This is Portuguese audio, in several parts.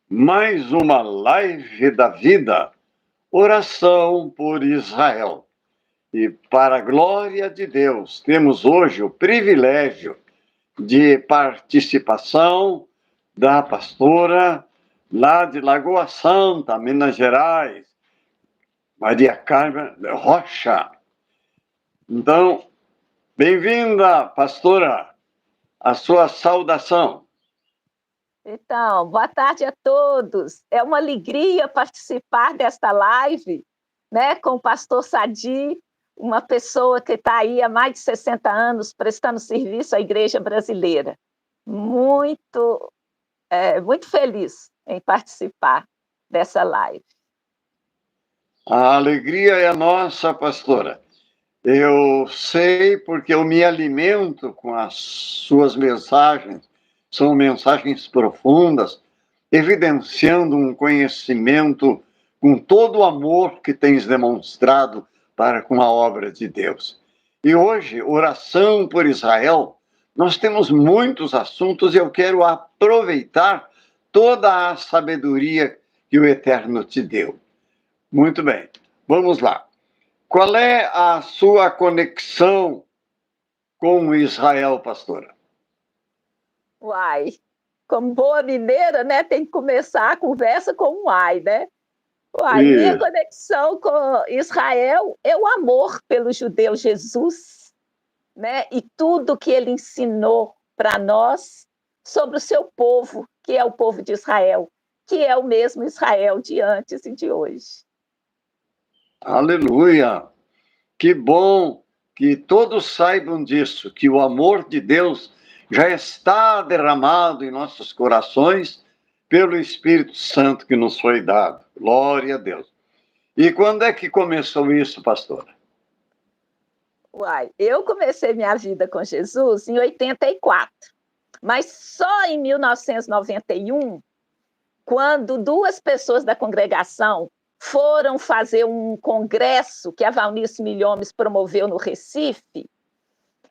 Mais uma live da vida, oração por Israel. E para a glória de Deus, temos hoje o privilégio de participação da pastora lá de Lagoa Santa, Minas Gerais, Maria Carmen Rocha. Então, bem-vinda, pastora, a sua saudação. Então, boa tarde a todos. É uma alegria participar desta live, né, com o pastor Sadi, uma pessoa que está aí há mais de 60 anos prestando serviço à igreja brasileira. Muito feliz em participar dessa live. A alegria é nossa, pastora. Eu sei porque eu me alimento com as suas mensagens, são mensagens profundas, evidenciando um conhecimento com todo o amor que tens demonstrado para com a obra de Deus. E hoje, oração por Israel, nós temos muitos assuntos e eu quero aproveitar toda a sabedoria que o Eterno te deu. Muito bem, vamos lá. Qual é a sua conexão com Israel, pastora? Uai, como boa mineira, né, tem que começar a conversa com um uai, né? Uai, minha conexão com Israel é o amor pelo judeu Jesus, né? E tudo que ele ensinou para nós sobre o seu povo, que é o povo de Israel, que é o mesmo Israel de antes e de hoje. Aleluia! Que bom que todos saibam disso, que o amor de Deus já está derramado em nossos corações pelo Espírito Santo que nos foi dado. Glória a Deus. E quando é que começou isso, pastora? Uai, eu comecei minha vida com Jesus em 84, mas só em 1991, quando duas pessoas da congregação foram fazer um congresso que a Valnice Milhomes promoveu no Recife.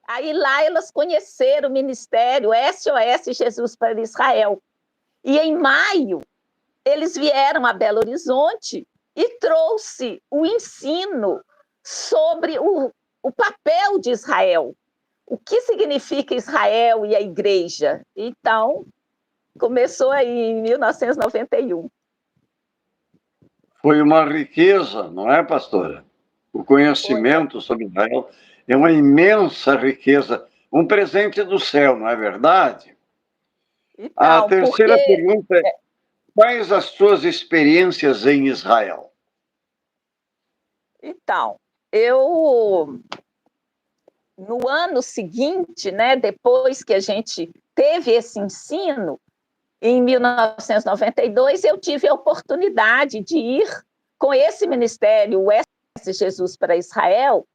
Aí lá elas conheceram o ministério SOS Jesus para Israel. E em maio, eles vieram a Belo Horizonte e trouxe o ensino sobre o papel de Israel, o que significa Israel e a igreja. Então, começou aí em 1991. Foi uma riqueza, não é, pastora? O conhecimento sobre Israel é uma imensa riqueza, um presente do céu, não é verdade? Então, A terceira pergunta é: quais as suas experiências em Israel? Então, eu no ano seguinte, né, depois que a gente teve esse ensino, em 1992, eu tive a oportunidade de ir com esse ministério, o SOS Jesus para Israel,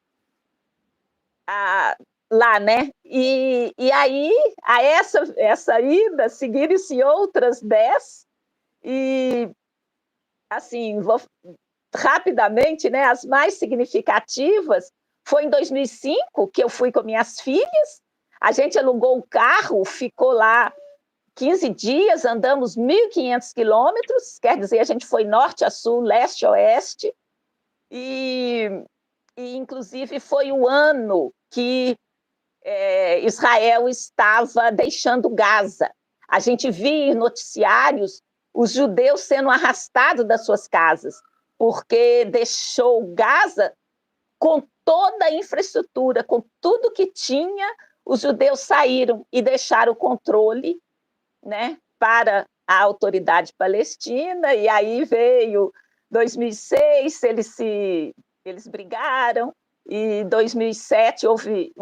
lá, né? E aí, a essa ida, seguiram-se outras 10, e, assim, vou rapidamente, né? As mais significativas foi em 2005, que eu fui com minhas filhas, a gente alugou um carro, ficou lá 15 dias, andamos 1.500 quilômetros, quer dizer, a gente foi norte a sul, leste a oeste, e inclusive foi o ano que Israel estava deixando Gaza. A gente via em noticiários os judeus sendo arrastados das suas casas, porque deixou Gaza com toda a infraestrutura, com tudo que tinha, os judeus saíram e deixaram o controle, né, para a autoridade palestina, e aí veio 2006, eles brigaram, e em 2007 houve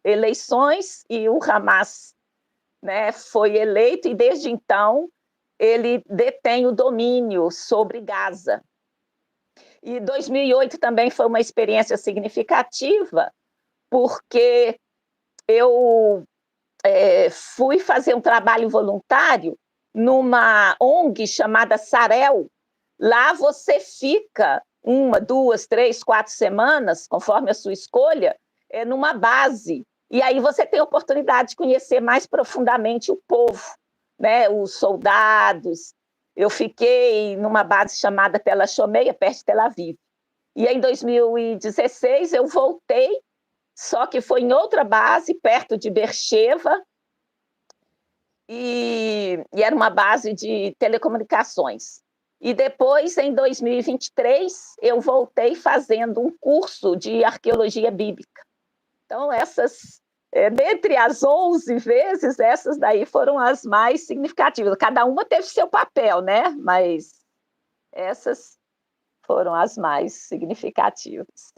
eleições e o Hamas, né, foi eleito, e desde então ele detém o domínio sobre Gaza. E 2008 também foi uma experiência significativa, porque eu fui fazer um trabalho voluntário numa ONG chamada Sarel. Lá você fica 1, 2, 3, 4 semanas, conforme a sua escolha, numa base. E aí você tem a oportunidade de conhecer mais profundamente o povo, né? Os soldados. Eu fiquei numa base chamada Tel Shomeia, perto de Tel Aviv. E em 2016 eu voltei, só que foi em outra base, perto de Beersheba, e era uma base de telecomunicações. E depois, em 2023, eu voltei fazendo um curso de arqueologia bíblica. Então, dentre as 11 vezes, essas daí foram as mais significativas. Cada uma teve seu papel, né? Mas essas foram as mais significativas.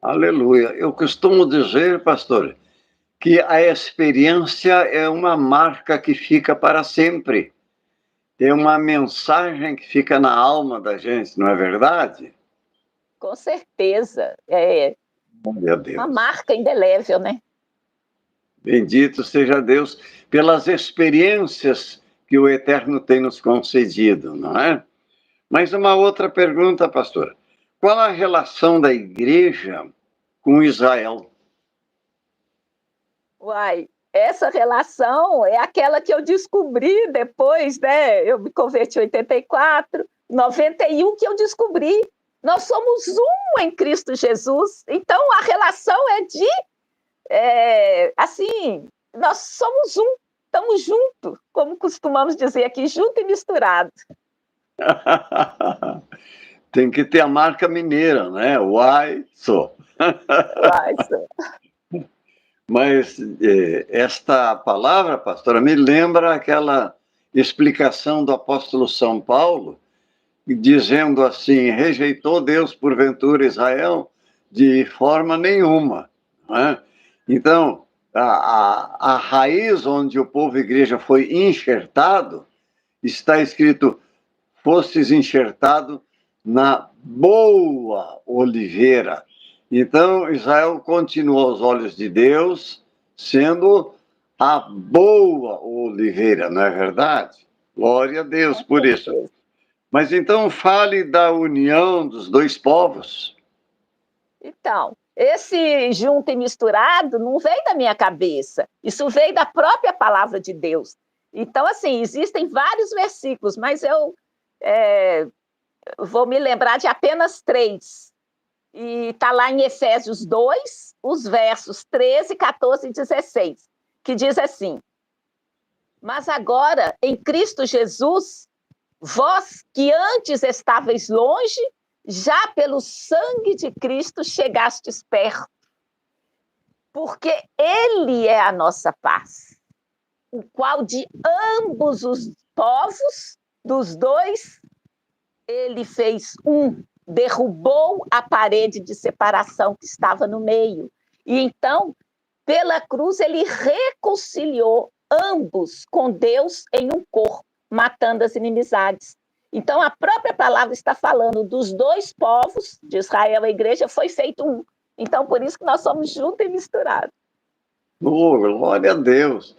Aleluia. Eu costumo dizer, pastor, que a experiência é uma marca que fica para sempre. É uma mensagem que fica na alma da gente, não é verdade? Com certeza. É uma marca indelével, né? Bendito seja Deus pelas experiências que o Eterno tem nos concedido, não é? Mas uma outra pergunta, pastor. Qual a relação da igreja com Israel? Uai, essa relação é aquela que eu descobri depois, né? Eu me converti em 84, 91 que eu descobri. Nós somos um em Cristo Jesus. Então, a relação assim, nós somos um, estamos juntos, como costumamos dizer aqui, junto e misturado. Tem que ter a marca mineira, né? Uai, sou. Uai, sou. Mas esta palavra, pastora, me lembra aquela explicação do apóstolo São Paulo, dizendo assim: rejeitou Deus porventura Israel? De forma nenhuma. Não é? Então, a raiz onde o povo igreja foi enxertado, está escrito: fostes enxertado na boa oliveira. Então, Israel continua aos olhos de Deus sendo a boa oliveira, não é verdade? Glória a Deus por isso. Mas então fale da união dos dois povos. Então, esse junto e misturado não veio da minha cabeça, isso veio da própria palavra de Deus. Então, assim, existem vários versículos, mas eu vou me lembrar de apenas 3. E está lá em Efésios 2, os versos 13, 14 e 16, que diz assim: mas agora, em Cristo Jesus, vós que antes estáveis longe, já pelo sangue de Cristo chegastes perto, porque Ele é a nossa paz, o qual de ambos os povos, dos dois, Ele fez um, derrubou a parede de separação que estava no meio. E então, pela cruz, Ele reconciliou ambos com Deus em um corpo, matando as inimizades. Então, a própria palavra está falando dos dois povos, de Israel e a igreja, foi feito um. Então, por isso que nós somos juntos e misturados. Oh, glória a Deus!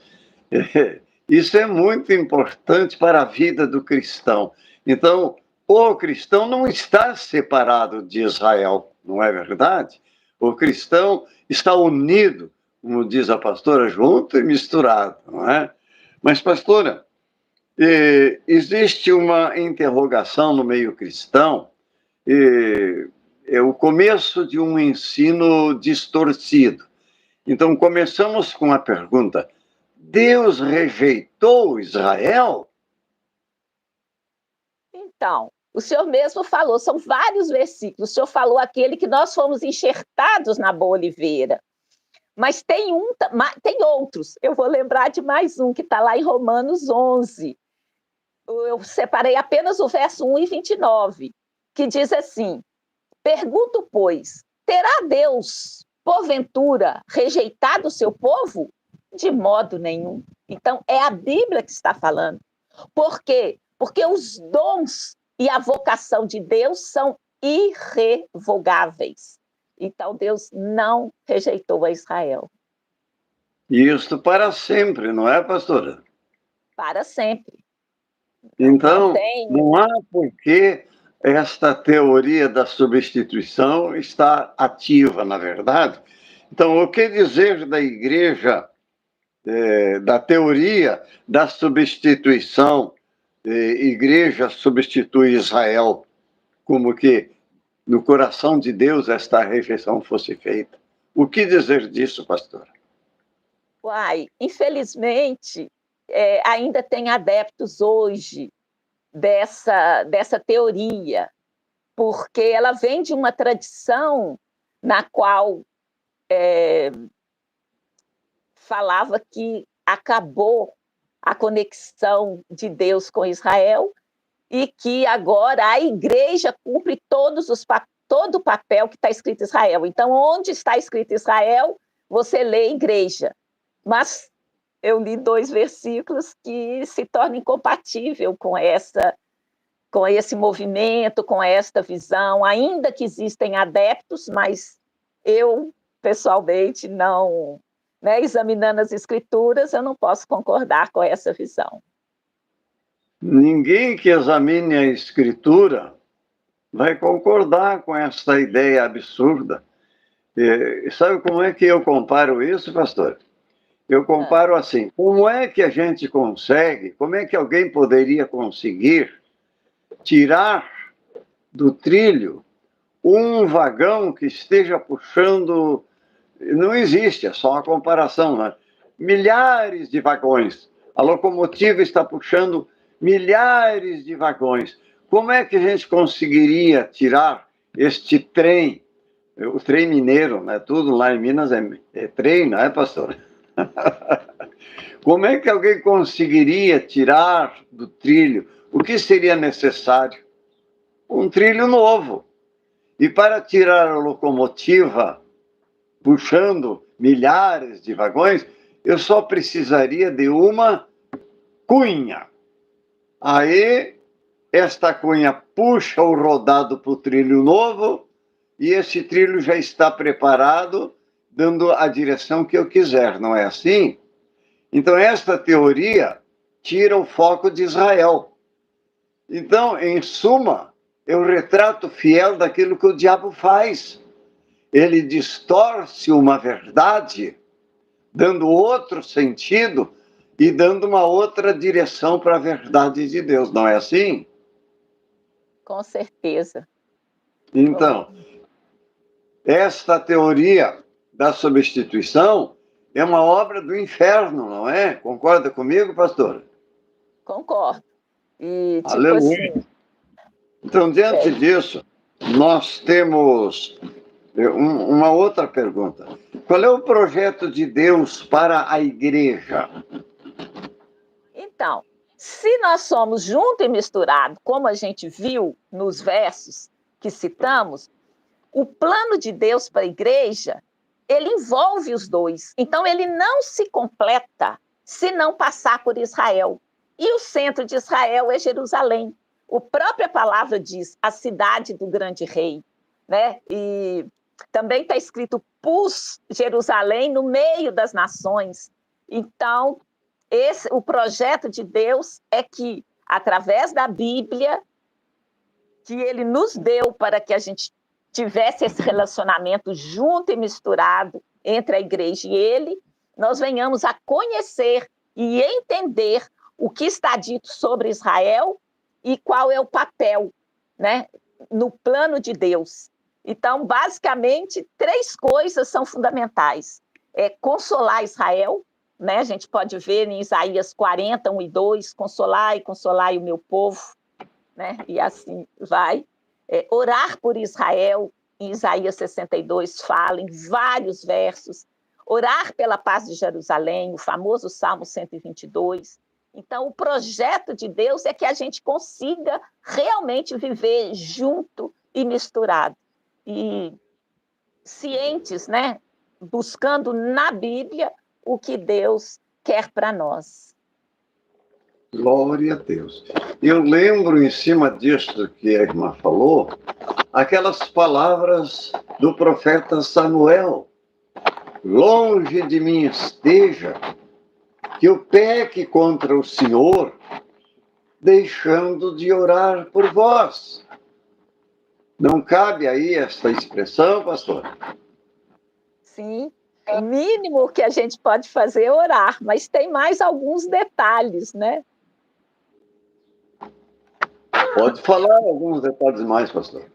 Isso é muito importante para a vida do cristão. Então, o cristão não está separado de Israel, não é verdade? O cristão está unido, como diz a pastora, junto e misturado, não é? Mas, pastora, existe uma interrogação no meio cristão, é o começo de um ensino distorcido. Então, começamos com a pergunta: Deus rejeitou Israel? Então, o senhor mesmo falou, são vários versículos. O senhor falou aquele que nós fomos enxertados na boa oliveira. Mas tem outros. Eu vou lembrar de mais um, que está lá em Romanos 11. Eu separei apenas o verso 1 e 29, que diz assim: pergunto, pois, terá Deus, porventura, rejeitado o seu povo? De modo nenhum. Então, é a Bíblia que está falando. Por quê? Porque os dons e a vocação de Deus são irrevogáveis. Então, Deus não rejeitou a Israel. Isso para sempre, não é, pastora? Para sempre. Então, não há por que esta teoria da substituição estar ativa, na verdade. Então, o que dizer da igreja, da teoria da substituição igreja substitui Israel, como que no coração de Deus esta rejeição fosse feita. O que dizer disso, pastor? Uai, infelizmente, ainda tem adeptos hoje dessa teoria, porque ela vem de uma tradição na qual falava que acabou a conexão de Deus com Israel e que agora a igreja cumpre todo o papel que está escrito Israel. Então, onde está escrito Israel, você lê igreja. Mas eu li 2 versículos que se tornam incompatível com esse movimento, com esta visão, ainda que existem adeptos, mas eu, pessoalmente, não, examinando as escrituras, eu não posso concordar com essa visão. Ninguém que examine a escritura vai concordar com essa ideia absurda. Sabe como é que eu comparo isso, pastor? Eu comparo assim, como é que a gente consegue, como é que alguém poderia conseguir tirar do trilho um vagão que esteja puxando, não existe, é só uma comparação, né? Milhares de vagões. A locomotiva está puxando milhares de vagões. Como é que a gente conseguiria tirar este trem, o trem mineiro, né? Tudo lá em Minas é trem, não é, pastor? Como é que alguém conseguiria tirar do trilho? O que seria necessário? Um trilho novo. E para tirar a locomotiva, puxando milhares de vagões, eu só precisaria de uma cunha. Aí, esta cunha puxa o rodado para o trilho novo, e esse trilho já está preparado, dando a direção que eu quiser, não é assim? Então, esta teoria tira o foco de Israel. Então, em suma, é o retrato fiel daquilo que o diabo faz. Ele distorce uma verdade, dando outro sentido e dando uma outra direção para a verdade de Deus, não é assim? Com certeza. Então, esta teoria da substituição é uma obra do inferno, não é? Concorda comigo, pastor? Concordo. E, tipo Aleluia. assim... Então, diante disso, nós temos uma outra pergunta. Qual é o projeto de Deus para a igreja? Então, se nós somos junto e misturado, como a gente viu nos versos que citamos, o plano de Deus para a igreja, ele envolve os dois. Então, ele não se completa se não passar por Israel. E o centro de Israel é Jerusalém. A própria palavra diz, a cidade do grande rei, né? E também está escrito, pus Jerusalém no meio das nações. Então, o projeto de Deus é que, através da Bíblia, que ele nos deu para que a gente tivesse esse relacionamento junto e misturado entre a igreja e ele, nós venhamos a conhecer e entender o que está dito sobre Israel e qual é o papel, né, no plano de Deus. Então, basicamente, 3 coisas são fundamentais. É consolar Israel, né? A gente pode ver em Isaías 40, 1 e 2, consolai o meu povo, né? E assim vai. Orar por Israel, em Isaías 62, fala em vários versos. Orar pela paz de Jerusalém, o famoso Salmo 122. Então, o projeto de Deus é que a gente consiga realmente viver junto e misturado. E cientes, né? Buscando na Bíblia o que Deus quer para nós. Glória a Deus. Eu lembro, em cima disso que a irmã falou, aquelas palavras do profeta Samuel. Longe de mim esteja que eu peque contra o Senhor, deixando de orar por vós. Não cabe aí essa expressão, pastor? Sim, o mínimo que a gente pode fazer é orar, mas tem mais alguns detalhes, né? Pode falar alguns detalhes mais, pastor.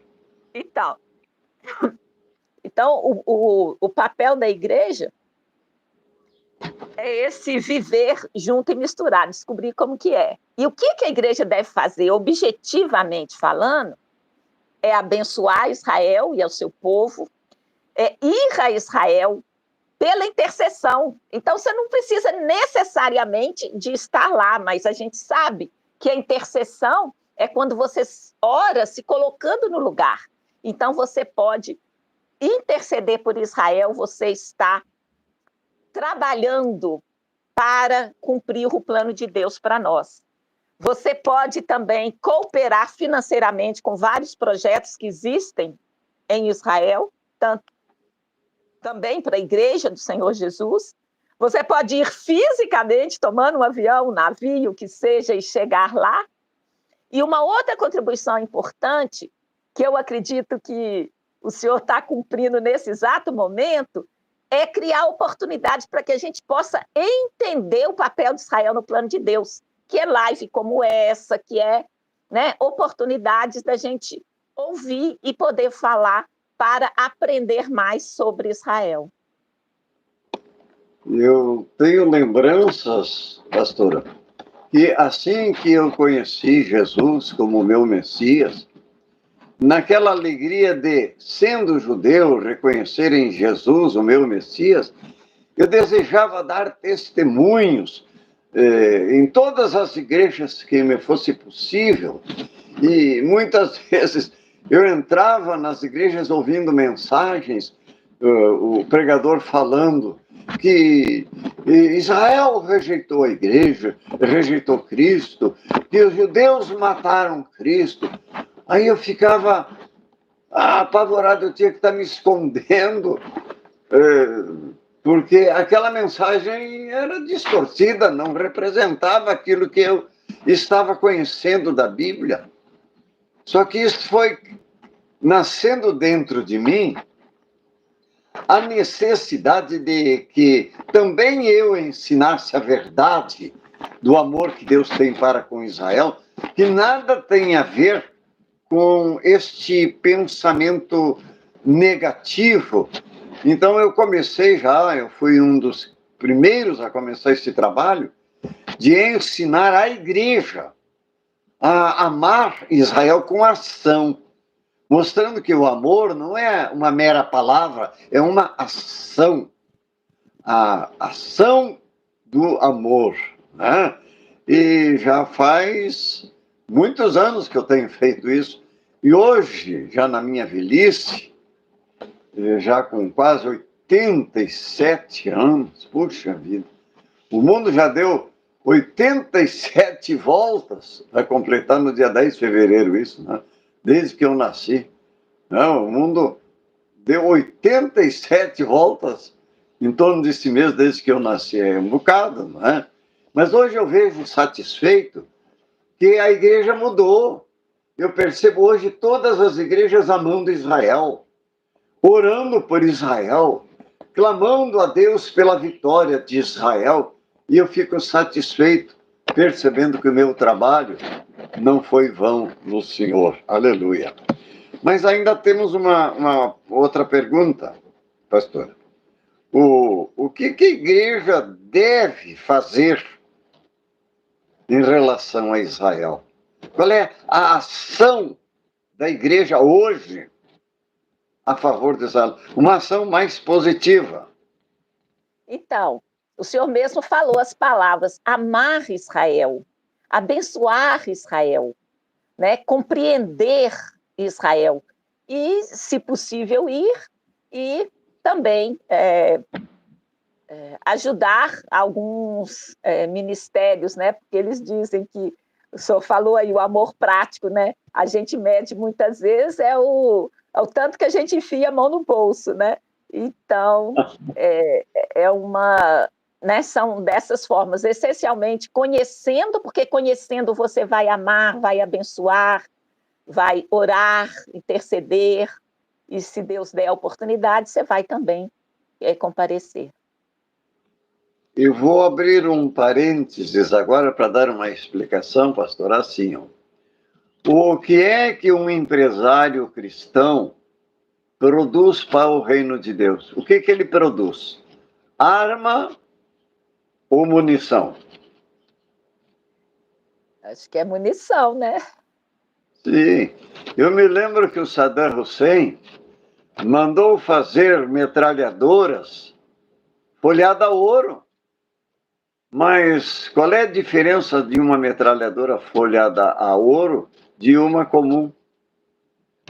Então o papel da igreja é esse viver junto e misturar, descobrir como que é. E o que a igreja deve fazer, objetivamente falando, é abençoar Israel e ao seu povo, é ir a Israel pela intercessão. Então, você não precisa necessariamente de estar lá, mas a gente sabe que a intercessão é quando você ora se colocando no lugar. Então, você pode interceder por Israel, você está trabalhando para cumprir o plano de Deus para nós. Você pode também cooperar financeiramente com vários projetos que existem em Israel, também para a igreja do Senhor Jesus. Você pode ir fisicamente, tomando um avião, um navio, que seja, e chegar lá. E uma outra contribuição importante, que eu acredito que o senhor está cumprindo nesse exato momento, é criar oportunidades para que a gente possa entender o papel de Israel no plano de Deus, que é live como essa, que é, né, oportunidades da gente ouvir e poder falar para aprender mais sobre Israel. Eu tenho lembranças, pastora, que assim que eu conheci Jesus como meu Messias, naquela alegria de, sendo judeu, reconhecer em Jesus o meu Messias, eu desejava dar testemunhos em todas as igrejas que me fosse possível. E muitas vezes eu entrava nas igrejas ouvindo mensagens, o pregador falando que Israel rejeitou a igreja, rejeitou Cristo, que os judeus mataram Cristo. Aí eu ficava apavorado, eu tinha que estar me escondendo, porque aquela mensagem era distorcida, não representava aquilo que eu estava conhecendo da Bíblia. Só que isso foi nascendo dentro de mim a necessidade de que também eu ensinasse a verdade do amor que Deus tem para com Israel, que nada tem a ver com este pensamento negativo. Então eu fui um dos primeiros a começar esse trabalho de ensinar a igreja a amar Israel com ação, mostrando que o amor não é uma mera palavra, é uma ação. A ação do amor, né? E já faz muitos anos que eu tenho feito isso. E hoje, já na minha velhice, já com quase 87 anos, puxa vida, o mundo já deu 87 voltas, vai completar no dia 10 de fevereiro isso, né? Desde que eu nasci. Não, o mundo deu 87 voltas em torno desse mês, desde que eu nasci. É um bocado, não é? Mas hoje eu vejo satisfeito que a igreja mudou. Eu percebo hoje todas as igrejas amando Israel, orando por Israel, clamando a Deus pela vitória de Israel. E eu fico satisfeito, percebendo que o meu trabalho não foi vão no Senhor. Aleluia. Mas ainda temos uma outra pergunta, pastor. O que a igreja deve fazer em relação a Israel? Qual é a ação da igreja hoje a favor de Israel? Uma ação mais positiva. Então, o senhor mesmo falou as palavras amar Israel, abençoar Israel, né? Compreender Israel e, se possível, ir e também ajudar alguns ministérios, né? Porque eles dizem que o senhor falou aí o amor prático, né? A gente mede muitas vezes o tanto que a gente enfia a mão no bolso, né? Então né, são dessas formas, essencialmente conhecendo, porque conhecendo você vai amar, vai abençoar, vai orar, interceder, e se Deus der a oportunidade, você vai também comparecer. Eu vou abrir um parênteses agora para dar uma explicação, pastor, assim. O que é que um empresário cristão produz para o reino de Deus? O que ele produz? Arma ou munição? Acho que é munição, né? Sim. Eu me lembro que o Saddam Hussein mandou fazer metralhadoras folhada a ouro. Mas qual é a diferença de uma metralhadora folhada a ouro de uma comum?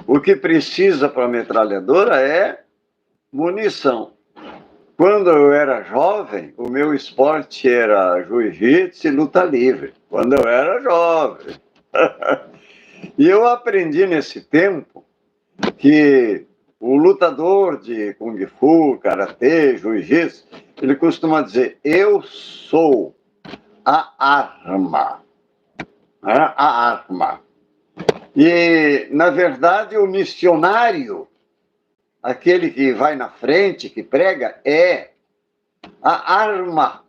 O que precisa para a metralhadora é munição. Quando eu era jovem, o meu esporte era jiu-jitsu e luta livre. Quando eu era jovem. E eu aprendi nesse tempo que o lutador de Kung Fu, Karatê, Jiu-Jitsu, ele costuma dizer: eu sou a arma. A arma. E, na verdade, o missionário, aquele que vai na frente, que prega, é a arma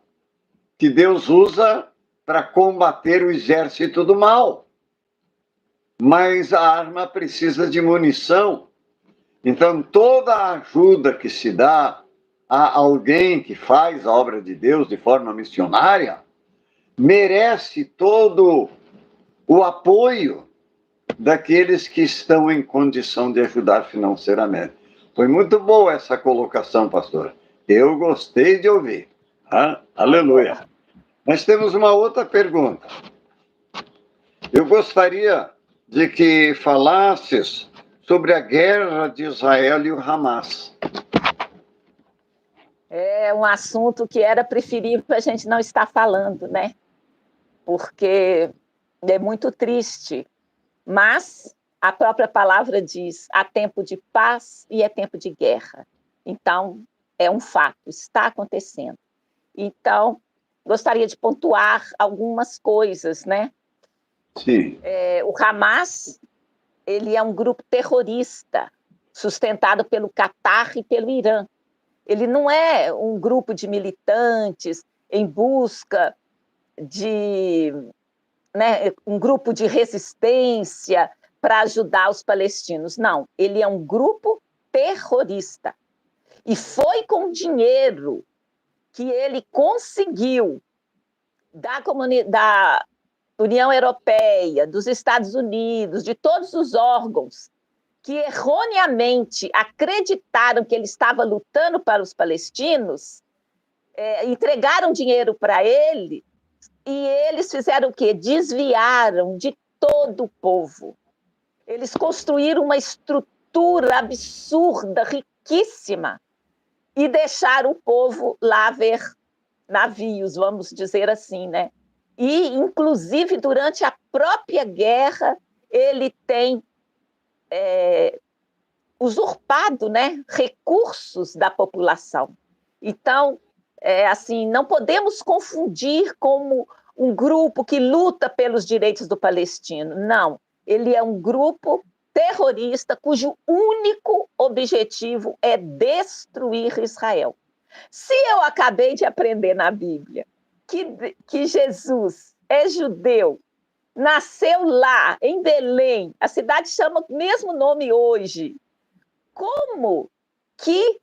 que Deus usa para combater o exército do mal. Mas a arma precisa de munição. Então, toda a ajuda que se dá a alguém que faz a obra de Deus de forma missionária merece todo o apoio daqueles que estão em condição de ajudar financeiramente. Foi muito boa essa colocação, pastor. Eu gostei de ouvir. Aleluia. Nós temos uma outra pergunta. Eu gostaria de que falasses sobre a guerra de Israel e o Hamas. É um assunto que era preferível a gente não estar falando, né? Porque é muito triste. Mas a própria palavra diz: há tempo de paz e é tempo de guerra. Então, é um fato, está acontecendo. Então, gostaria de pontuar algumas coisas, né? Sim. O Hamas, ele é um grupo terrorista sustentado pelo Catar e pelo Irã. Ele não é um grupo de militantes em busca de, né, um grupo de resistência para ajudar os palestinos. Não, ele é um grupo terrorista. E foi com dinheiro que ele conseguiu da União Europeia, dos Estados Unidos, de todos os órgãos que erroneamente acreditaram que ele estava lutando para os palestinos, entregaram dinheiro para ele e eles fizeram o quê? Desviaram de todo o povo. Eles construíram uma estrutura absurda, riquíssima, e deixaram o povo lá ver navios, vamos dizer assim, né? E, inclusive, durante a própria guerra, ele tem usurpado, né, recursos da população. Então, assim, não podemos confundir como um grupo que luta pelos direitos do palestino. Não, ele é um grupo terrorista cujo único objetivo é destruir Israel. Se eu acabei de aprender na Bíblia que Jesus é judeu, nasceu lá, em Belém, a cidade chama o mesmo nome hoje, como que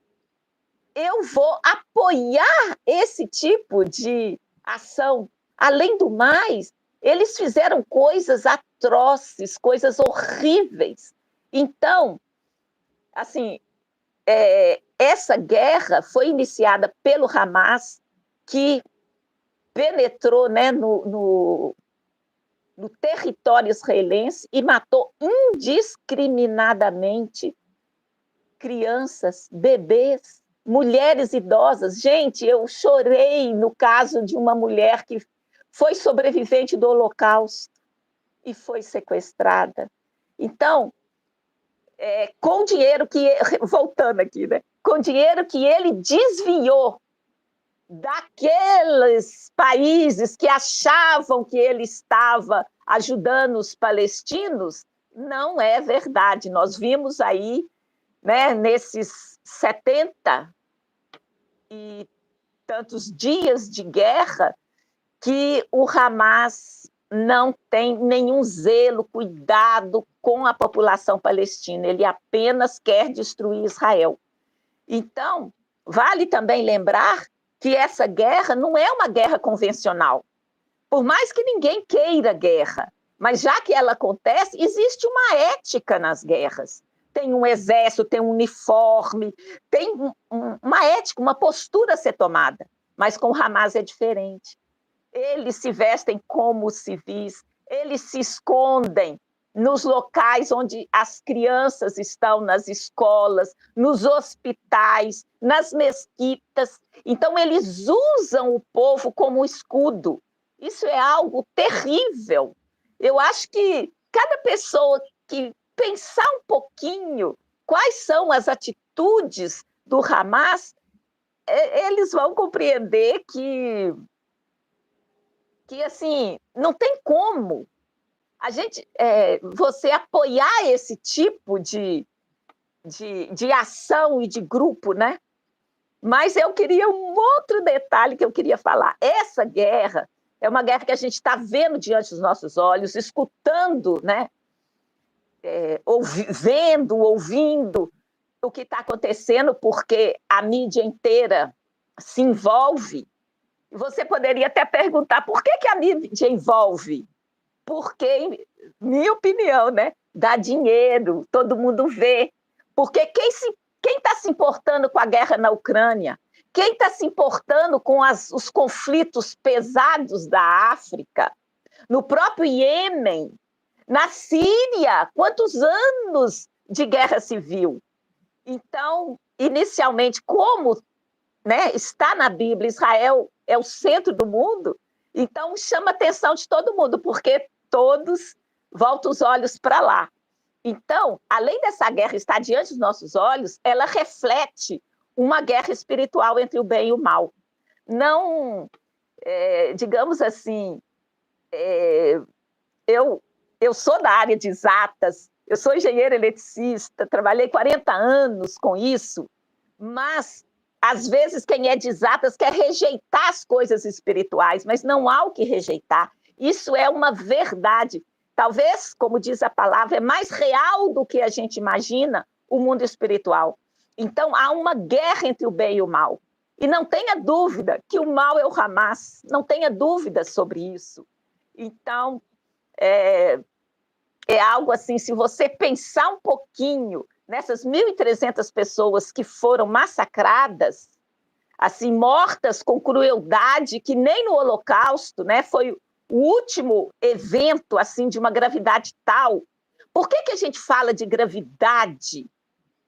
eu vou apoiar esse tipo de ação? Além do mais, eles fizeram coisas atroces, coisas horríveis. Então, assim, essa guerra foi iniciada pelo Hamas, que penetrou, né, no território israelense e matou indiscriminadamente crianças, bebês, mulheres idosas. Gente, eu chorei no caso de uma mulher que foi sobrevivente do Holocausto e foi sequestrada. Então, com dinheiro que, voltando aqui, né? Com dinheiro que ele desviou daqueles países que achavam que ele estava ajudando os palestinos, não é verdade. Nós vimos aí, né, nesses 70 e tantos dias de guerra, que o Hamas não tem nenhum zelo, cuidado com a população palestina, ele apenas quer destruir Israel. Então, vale também lembrar que essa guerra não é uma guerra convencional. Por mais que ninguém queira guerra, mas já que ela acontece, existe uma ética nas guerras. Tem um exército, tem um uniforme, tem uma ética, uma postura a ser tomada. Mas com o Hamas é diferente. Eles se vestem como civis, eles se escondem nos locais onde as crianças estão, nas escolas, nos hospitais, nas mesquitas. Então, eles usam o povo como escudo. Isso é algo terrível. Eu acho que cada pessoa que pensar um pouquinho quais são as atitudes do Hamas, eles vão compreender que assim, não tem como você apoiar esse tipo de ação e de grupo, né? Mas eu queria um outro detalhe que eu queria falar. Essa guerra é uma guerra que a gente está vendo diante dos nossos olhos, escutando, né? Vendo, ouvindo o que está acontecendo, porque a mídia inteira se envolve. Você poderia até perguntar por que a mídia envolve? Porque, minha opinião, né? Dá dinheiro, todo mundo vê. Porque quem está se importando com a guerra na Ucrânia? Quem está se importando com os conflitos pesados da África? No próprio Iêmen? Na Síria? Quantos anos de guerra civil? Então, inicialmente, como, né, está na Bíblia, Israel é o centro do mundo, então chama a atenção de todo mundo, porque todos voltam os olhos para lá. Então, além dessa guerra estar diante dos nossos olhos, ela reflete uma guerra espiritual entre o bem e o mal. Não, digamos assim, eu sou da área de exatas, eu sou engenheira eletricista, trabalhei 40 anos com isso, mas às vezes quem é de exatas quer rejeitar as coisas espirituais, mas não há o que rejeitar. Isso é uma verdade. Talvez, como diz a palavra, é mais real do que a gente imagina o mundo espiritual. Então, há uma guerra entre o bem e o mal. E não tenha dúvida que o mal é o Hamas, não tenha dúvida sobre isso. Então, é algo assim, se você pensar um pouquinho nessas 1.300 pessoas que foram massacradas, assim, mortas com crueldade, que nem no Holocausto, né, foi o último evento assim de uma gravidade tal. Por que a gente fala de gravidade?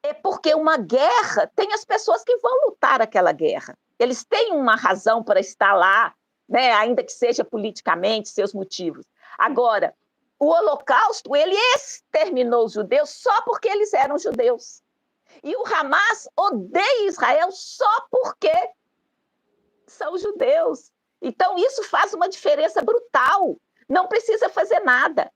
É porque uma guerra tem as pessoas que vão lutar aquela guerra. Eles têm uma razão para estar lá, né, ainda que seja politicamente, seus motivos. Agora, o Holocausto, ele exterminou os judeus só porque eles eram judeus. E o Hamas odeia Israel só porque são judeus. Então, isso faz uma diferença brutal. Não precisa fazer nada.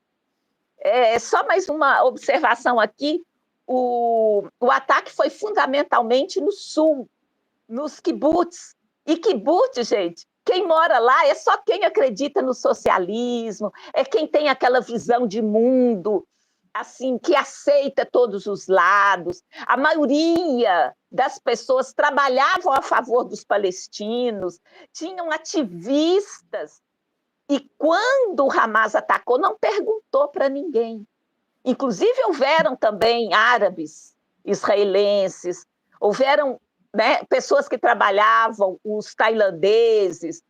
Só mais uma observação aqui. O ataque foi fundamentalmente no sul, nos kibbutz. E kibbutz, gente, quem mora lá é só quem acredita no socialismo, é quem tem aquela visão de mundo, assim, que aceita todos os lados. A maioria das pessoas trabalhavam a favor dos palestinos, tinham ativistas. E quando o Hamas atacou, não perguntou para ninguém. Inclusive, houveram também árabes, israelenses, houveram, né, pessoas que trabalhavam, os tailandeses.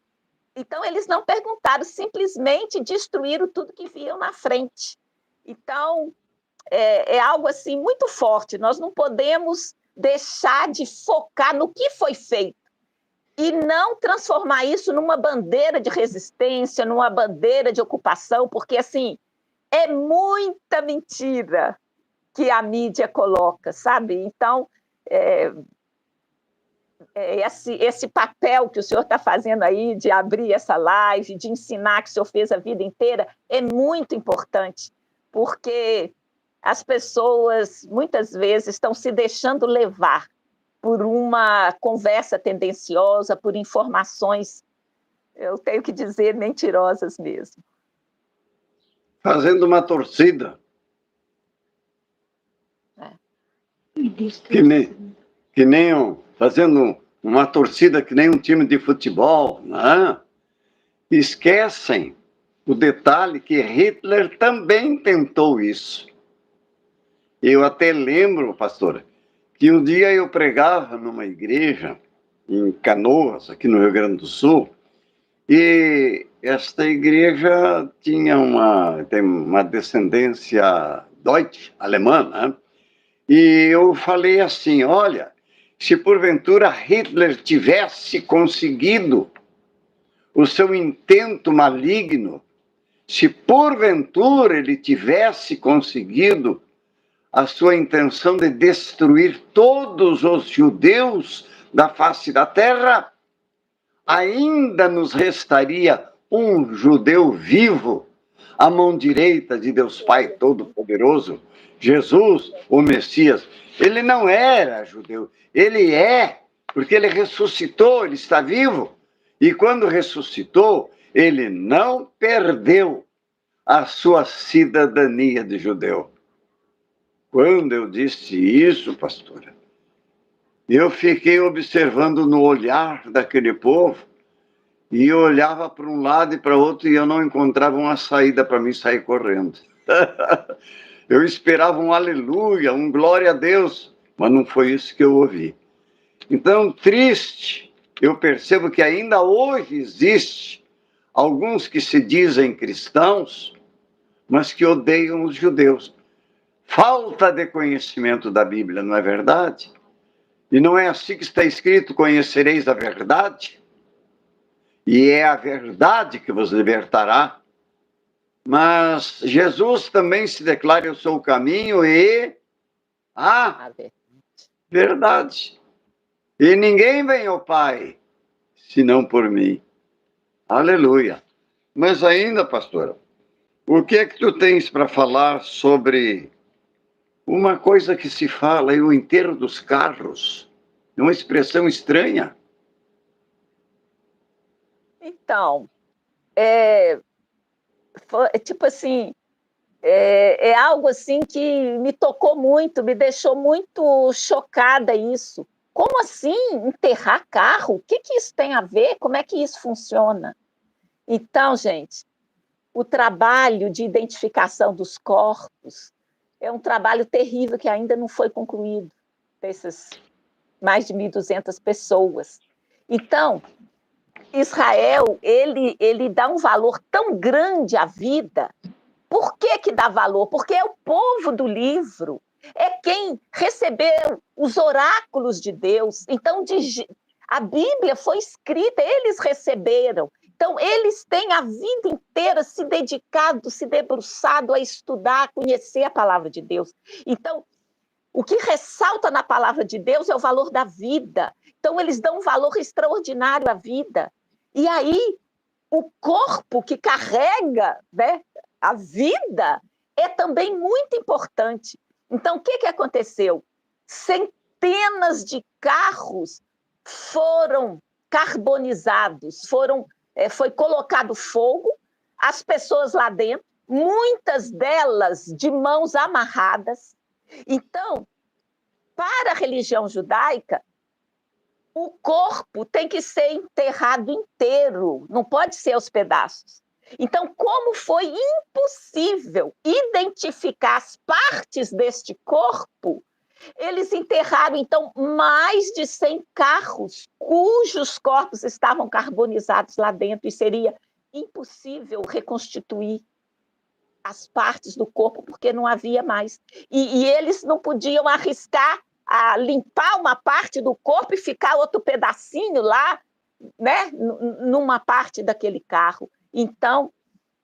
Então, eles não perguntaram, simplesmente destruíram tudo que viam na frente. Então, é algo assim muito forte. Nós não podemos deixar de focar no que foi feito e não transformar isso numa bandeira de resistência, numa bandeira de ocupação, porque, assim, é muita mentira que a mídia coloca, sabe? Então, esse papel que o senhor está fazendo aí de abrir essa live, de ensinar que o senhor fez a vida inteira, é muito importante, porque as pessoas, muitas vezes, estão se deixando levar por uma conversa tendenciosa, por informações, eu tenho que dizer, mentirosas mesmo. fazendo uma torcida. Fazendo uma torcida que nem um time de futebol, né? Esquecem o detalhe que Hitler também tentou isso. Eu até lembro, pastor, que um dia eu pregava numa igreja em Canoas, aqui no Rio Grande do Sul, e esta igreja tem uma descendência deutsche, alemã, né? E eu falei assim, olha, se porventura Hitler tivesse conseguido o seu intento maligno, se porventura ele tivesse conseguido a sua intenção de destruir todos os judeus da face da terra, ainda nos restaria um judeu vivo à mão direita de Deus Pai Todo-Poderoso, Jesus, o Messias. Ele não era judeu, ele é, porque ele ressuscitou, ele está vivo. E quando ressuscitou, ele não perdeu a sua cidadania de judeu. Quando eu disse isso, pastora, eu fiquei observando no olhar daquele povo, e eu olhava para um lado e para outro e eu não encontrava uma saída para mim sair correndo. Eu esperava um aleluia, um glória a Deus, mas não foi isso que eu ouvi. Então, triste, eu percebo que ainda hoje existe alguns que se dizem cristãos, mas que odeiam os judeus. Falta de conhecimento da Bíblia, não é verdade? E não é assim que está escrito, conhecereis a verdade? E é a verdade que vos libertará. Mas Jesus também se declara, eu sou o caminho e a verdade. E ninguém vem ao Pai, senão por mim. Aleluia. Mas ainda, pastora, o que é que tu tens para falar sobre uma coisa que se fala, o enterro dos carros? É uma expressão estranha. Então, tipo assim, é algo assim que me tocou muito, me deixou muito chocada isso. Como assim enterrar carro? O que isso tem a ver? Como é que isso funciona? Então, gente, o trabalho de identificação dos corpos é um trabalho terrível que ainda não foi concluído, dessas mais de 1.200 pessoas. Então, Israel, ele dá um valor tão grande à vida. Por que dá valor? Porque é o povo do livro, é quem recebeu os oráculos de Deus. Então, a Bíblia foi escrita, eles receberam. Então, eles têm a vida inteira se dedicado, se debruçado a estudar, a conhecer a palavra de Deus. Então, o que ressalta na palavra de Deus é o valor da vida. Então, eles dão um valor extraordinário à vida. E aí, o corpo que carrega, né, a vida é também muito importante. Então, o que aconteceu? Centenas de carros foram carbonizados, foi colocado fogo, as pessoas lá dentro, muitas delas de mãos amarradas. Então, para a religião judaica, o corpo tem que ser enterrado inteiro, não pode ser aos pedaços. Então, como foi impossível identificar as partes deste corpo, eles enterraram, então, mais de 100 carros cujos corpos estavam carbonizados lá dentro, e seria impossível reconstituir as partes do corpo, porque não havia mais. E eles não podiam arriscar a limpar uma parte do corpo e ficar outro pedacinho lá, né, numa parte daquele carro. Então,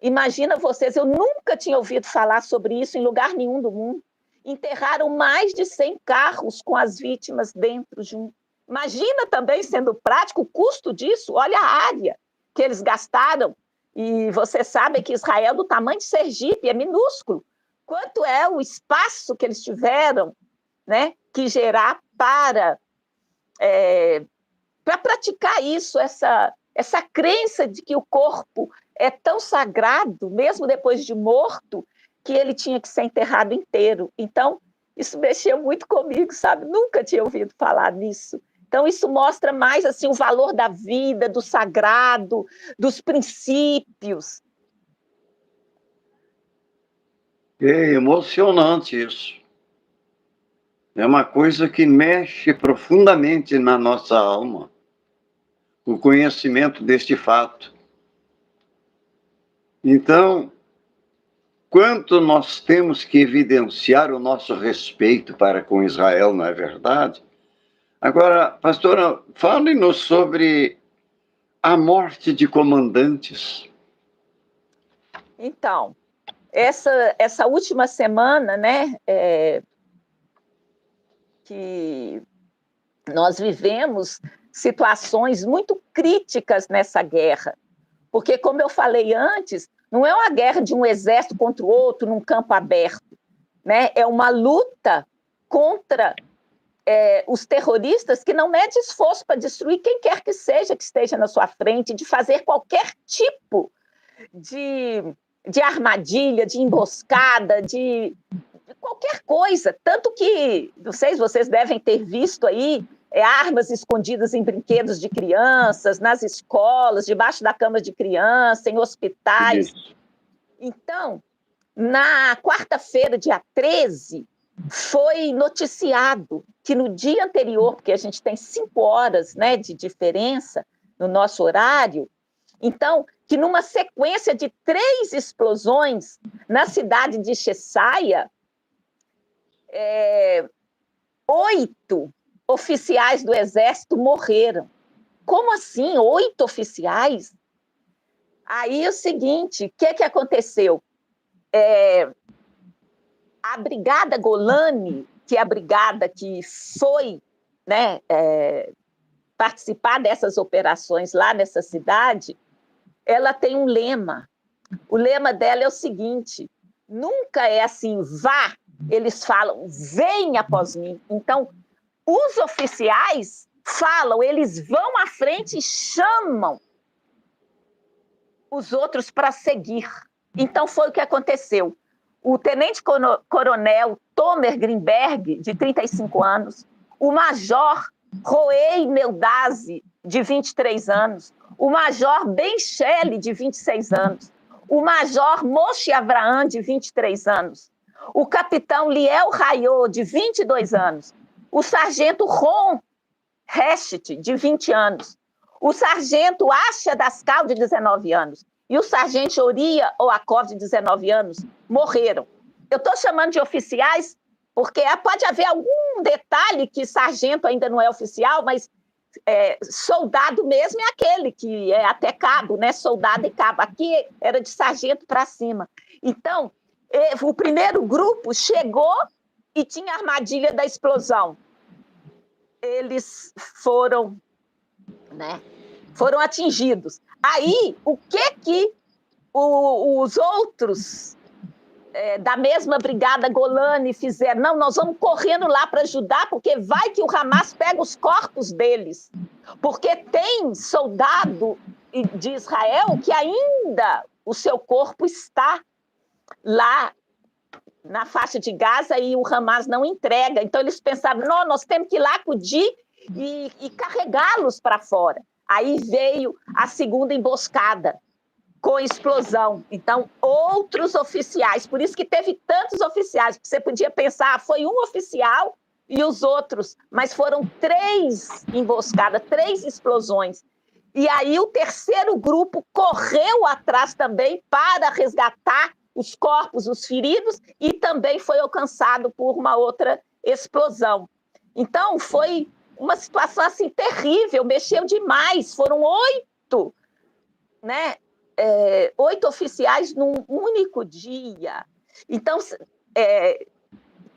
imagina vocês, eu nunca tinha ouvido falar sobre isso em lugar nenhum do mundo. Enterraram mais de 100 carros com as vítimas dentro junto. Imagina também, sendo prático, o custo disso. Olha a área que eles gastaram. E você sabe que Israel, do tamanho de Sergipe, é minúsculo. Quanto é o espaço que eles tiveram, né, que gerar para praticar isso, essa crença de que o corpo é tão sagrado, mesmo depois de morto, que ele tinha que ser enterrado inteiro. Então, isso mexeu muito comigo, sabe? Nunca tinha ouvido falar nisso. Então, isso mostra mais assim, o valor da vida, do sagrado, dos princípios. É emocionante isso. É uma coisa que mexe profundamente na nossa alma, o conhecimento deste fato. Então, quanto nós temos que evidenciar o nosso respeito para com Israel, não é verdade? Agora, pastora, fale-nos sobre a morte de comandantes. Então, essa última semana, né, que nós vivemos situações muito críticas nessa guerra, porque, como eu falei antes, não é uma guerra de um exército contra o outro num campo aberto, né? É uma luta contra os terroristas que não mede esforço para destruir quem quer que seja que esteja na sua frente, de fazer qualquer tipo de armadilha, de emboscada, de qualquer coisa. Tanto que, não sei se vocês devem ter visto aí, armas escondidas em brinquedos de crianças, nas escolas, debaixo da cama de criança, em hospitais. Isso. Então, na quarta-feira, dia 13, foi noticiado que no dia anterior, porque a gente tem 5 horas, né, de diferença no nosso horário, então, que numa sequência de 3 explosões na cidade de Cheshire, 8 oficiais do Exército morreram. Como assim? 8 oficiais? Aí é o seguinte, o que aconteceu? A Brigada Golani, que é a brigada que foi, né, participar dessas operações lá nessa cidade, ela tem um lema. O lema dela é o seguinte: nunca é assim, vá, eles falam, venha após mim. Então, os oficiais falam, eles vão à frente e chamam os outros para seguir. Então, foi o que aconteceu. O tenente-coronel Tomer Greenberg, de 35 anos, o major Roei Meldazi, de 23 anos, o major Ben Shelley, de 26 anos, o major Moshe Avraham, de 23 anos, o capitão Liel Rayot, de 22 anos, o sargento Ron Heshet, de 20 anos, o sargento Asha Daskal, de 19 anos, e o sargento Oria Oakov, de 19 anos, morreram. Eu estou chamando de oficiais porque pode haver algum detalhe que sargento ainda não é oficial, mas soldado mesmo é aquele que é até cabo, né? Soldado e cabo. Aqui era de sargento para cima. Então, o primeiro grupo chegou e tinha a armadilha da explosão. Eles foram, né, foram atingidos. Aí, o que os outros da mesma brigada Golani fizeram? Não, nós vamos correndo lá para ajudar, porque vai que o Hamas pega os corpos deles. Porque tem soldado de Israel que ainda o seu corpo está lá na faixa de Gaza e o Hamas não entrega. Então, eles pensaram, não, nós temos que ir lá acudir e carregá-los para fora. Aí veio a segunda emboscada, com explosão. Então, outros oficiais, por isso que teve tantos oficiais, porque você podia pensar, foi um oficial e os outros, mas foram 3 emboscadas, 3 explosões. E aí o terceiro grupo correu atrás também para resgatar os corpos, os feridos, e também foi alcançado por uma outra explosão. Então, foi uma situação assim terrível, mexeu demais, foram 8, né? 8 oficiais num único dia. Então,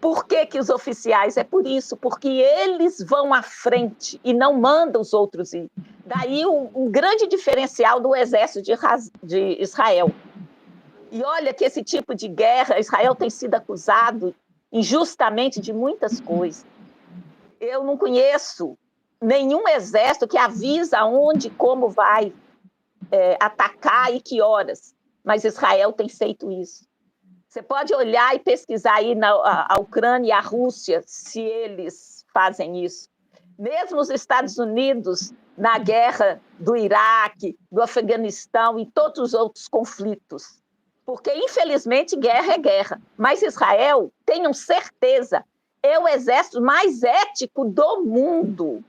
por que os oficiais? É por isso, porque eles vão à frente e não mandam os outros ir. Daí um grande diferencial do exército de Israel. E olha que esse tipo de guerra, Israel tem sido acusado injustamente de muitas coisas. Eu não conheço nenhum exército que avisa onde e como vai. atacar e que horas, mas Israel tem feito isso. Você pode olhar e pesquisar aí a Ucrânia e a Rússia, se eles fazem isso. Mesmo os Estados Unidos, na guerra do Iraque, do Afeganistão e todos os outros conflitos. Porque, infelizmente, guerra é guerra. Mas Israel, tenham certeza, é o exército mais ético do mundo.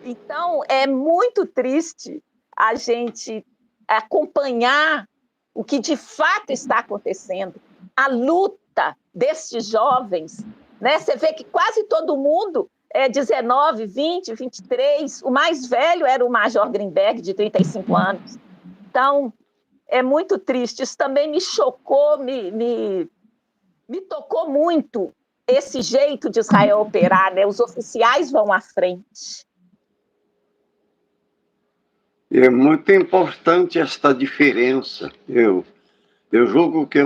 Então, é muito triste a gente acompanhar o que de fato está acontecendo, a luta destes jovens, né? Você vê que quase todo mundo é 19, 20, 23, o mais velho era o Major Greenberg, de 35 anos. Então, é muito triste. Isso também me chocou, me tocou muito, esse jeito de Israel operar, né? Os oficiais vão à frente. É muito importante esta diferença. Eu julgo que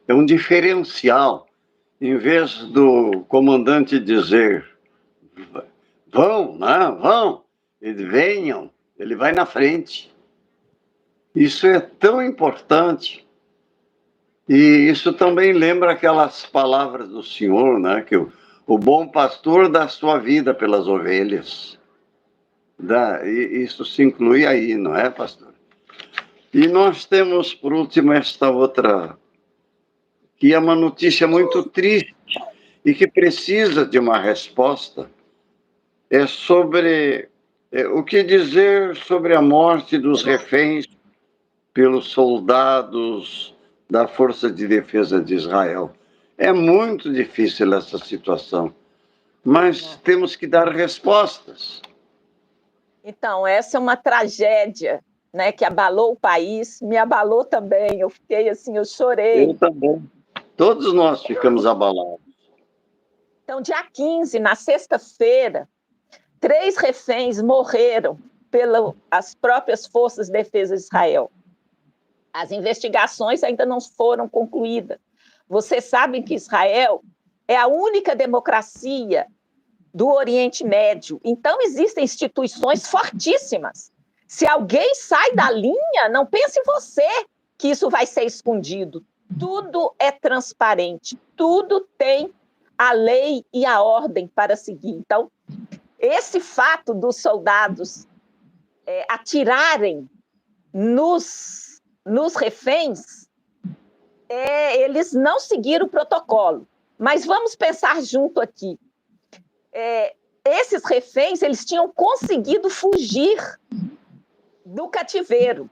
é um diferencial. Em vez do comandante dizer vão, né? Vão, venham, ele vai na frente. Isso é tão importante. E isso também lembra aquelas palavras do Senhor, né? Que o bom pastor dá sua vida pelas ovelhas. Isso se inclui aí, não é, pastor? E nós temos, por último, esta outra, que é uma notícia muito triste e que precisa de uma resposta. É sobre o que dizer sobre a morte dos reféns pelos soldados da Força de Defesa de Israel. É muito difícil essa situação, mas temos que dar respostas. Então, essa é uma tragédia, né, que abalou o país, me abalou também. Eu fiquei assim, eu chorei. Eu também. Todos nós ficamos abalados. Então, dia 15, na sexta-feira, 3 reféns morreram pelas próprias forças de defesa de Israel. As investigações ainda não foram concluídas. Vocês sabem que Israel é a única democracia do Oriente Médio. Então, existem instituições fortíssimas. Se alguém sai da linha, não pense em você que isso vai ser escondido. Tudo é transparente, tudo tem a lei e a ordem para seguir. Então, esse fato dos soldados atirarem nos reféns, eles não seguiram o protocolo. Mas vamos pensar junto aqui. Esses reféns, eles tinham conseguido fugir do cativeiro.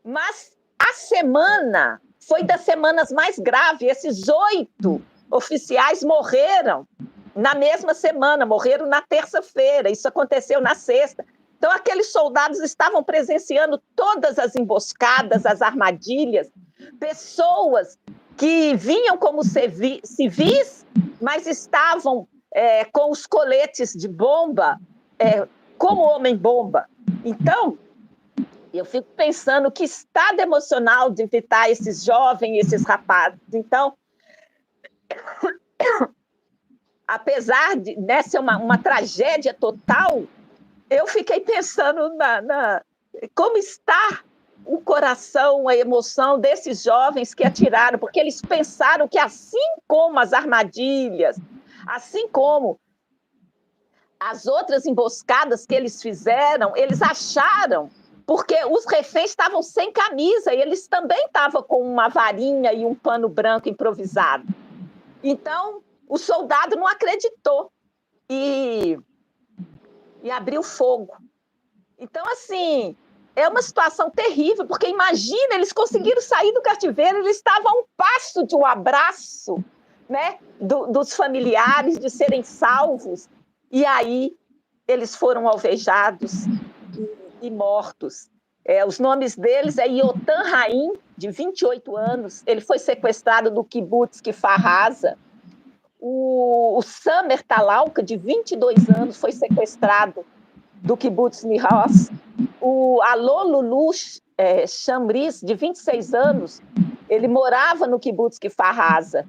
Mas a semana foi das semanas mais graves. Esses 8 oficiais morreram na mesma semana, morreram na terça-feira. Isso aconteceu na sexta. Então, aqueles soldados estavam presenciando todas as emboscadas, as armadilhas, pessoas que vinham como civis, mas estavam com os coletes de bomba, como homem-bomba. Então, eu fico pensando que estado emocional de evitar esses jovens, esses rapazes. Então, apesar de ser uma tragédia total, eu fiquei pensando como está o coração, a emoção desses jovens que atiraram, porque eles pensaram que, assim como as armadilhas, assim como as outras emboscadas que eles fizeram, eles acharam, porque os reféns estavam sem camisa, e eles também estavam com uma varinha e um pano branco improvisado. Então, o soldado não acreditou e abriu fogo. Então, assim, é uma situação terrível, porque imagina, eles conseguiram sair do cativeiro, eles estavam a um passo de um abraço, né, dos familiares, de serem salvos, e aí eles foram alvejados e mortos. Os nomes deles é Yotam Haim, de 28 anos, ele foi sequestrado do kibbutz Kfar Aza. O Samer Talalka, de 22 anos, foi sequestrado do kibbutz Nir Oz. O Alon Lulu Chamris, de 26 anos, ele morava no kibbutz Kfar Aza.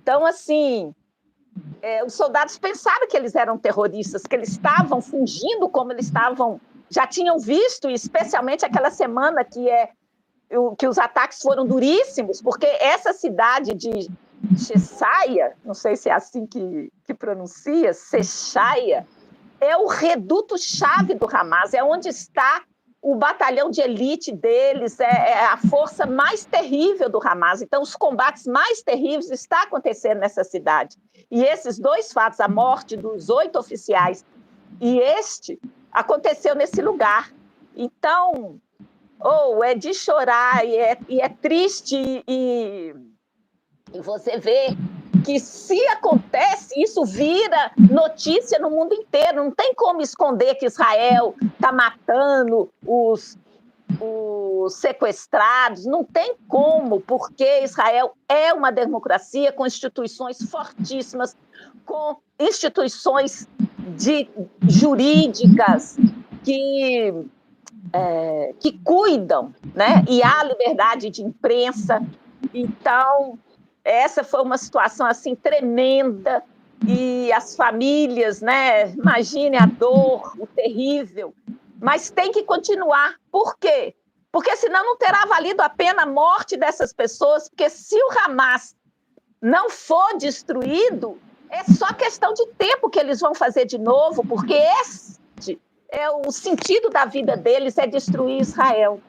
Então, assim, os soldados pensaram que eles eram terroristas, que eles estavam fugindo como eles estavam já tinham visto, especialmente aquela semana que os ataques foram duríssimos, porque essa cidade de Cheshire, não sei se é assim que pronuncia, Cheshire, é o reduto-chave do Hamas, é onde está o batalhão de elite deles, é a força mais terrível do Hamas. Então, os combates mais terríveis estão acontecendo nessa cidade. E esses dois fatos, a morte dos 8 oficiais e aconteceu nesse lugar. Então, é de chorar, e é triste, e você vê que se acontece, isso vira notícia no mundo inteiro. Não tem como esconder que Israel está matando os sequestrados, não tem como, porque Israel é uma democracia com instituições fortíssimas, com instituições jurídicas que cuidam, né? E há liberdade de imprensa. Então, essa foi uma situação assim tremenda, e as famílias, né? Imagine a dor, o terrível, mas tem que continuar. Por quê? Porque senão não terá valido a pena a morte dessas pessoas, porque se o Hamas não for destruído, é só questão de tempo que eles vão fazer de novo, porque este é o sentido da vida deles, é destruir Israel.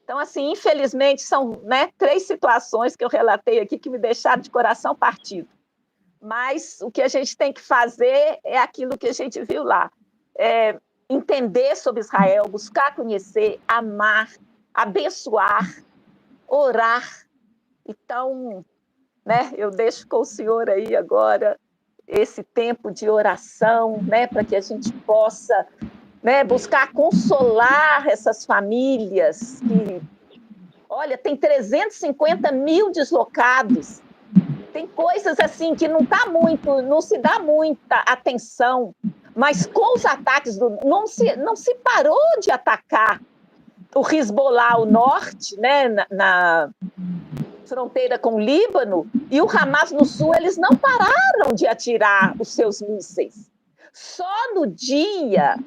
Então, assim, infelizmente, são, né, 3 situações que eu relatei aqui que me deixaram de coração partido. Mas o que a gente tem que fazer é aquilo que a gente viu lá. Entender sobre Israel, buscar conhecer, amar, abençoar, orar. Então, né, eu deixo com o senhor aí agora esse tempo de oração, né, para que a gente possa, né, buscar consolar essas famílias que, olha, tem 350 mil deslocados, tem coisas assim que não se dá muita atenção, mas com os ataques não se parou de atacar o Hezbollah ao norte, né, na fronteira com o Líbano, e o Hamas no sul, eles não pararam de atirar os seus mísseis. Só no dia